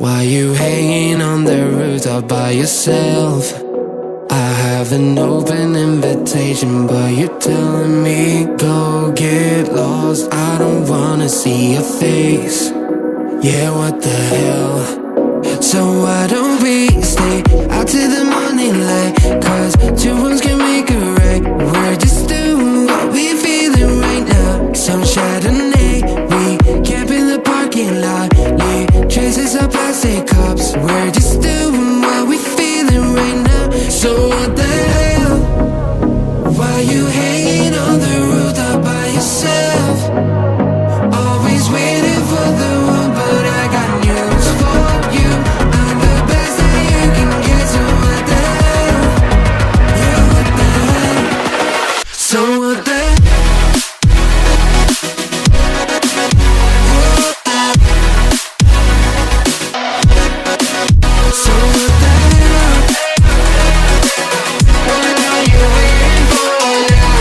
Why you hanging on the rooftop by yourself? I have an open invitation, but you're telling me go get lost. I don't wanna see your face. Yeah, what the hell? So why don't we stay out till the morning light? Cause two wrongs can make a right. We're just doing what we feeling right now. Some Chardonnay, we camp in the parking lot. Leave traces of plastic cups. We're just doing what we feeling right now. So what the hell? Why you hanging on the rooftop by yourself? Always waiting for the one, but I got news for you. I'm the best that you can get, so what the hell? Yeah, what the hell? So what the hell? So what the hell? What are you waiting for now?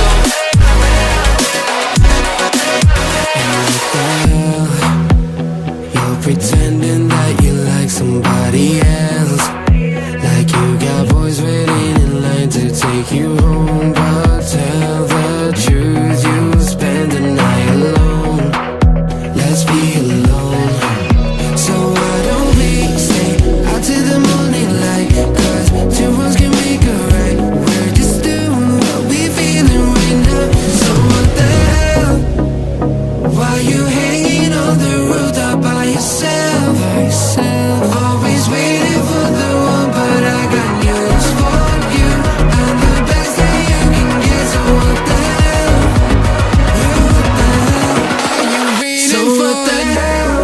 And what the hell? You're pretending that you like somebody else, like you got boys waiting in line to take you home. But tell the truth, you spend the night alone. Let's be alone. So why don't we stay out till the morning light? Cause two wrongs can make a right. We're just doing what we feeling right now. So what the hell? Why you hanging on the rooftop by yourself? Always waiting for the one, but I got news for you. I'm the best that you can get, so what the hell? Yeah, what the hell? Are you waiting so for what the hell?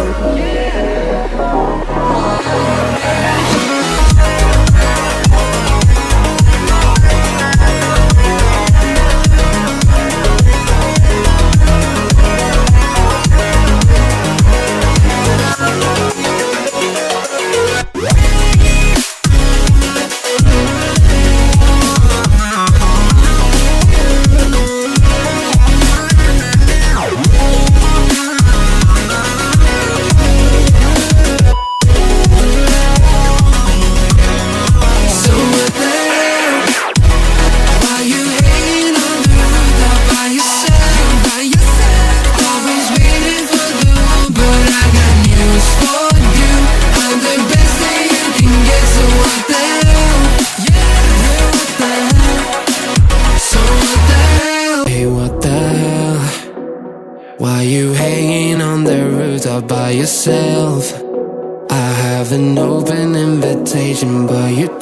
So what the hell? Why you hanging on the rooftop by yourself? Always waiting for the one, but I got news for you. I'm the best that you can get, so what the hell? Yeah, what the hell? So what the hell? Hey, what the hell? Why you hanging on the rooftop by yourself? I have an open invitation, but you're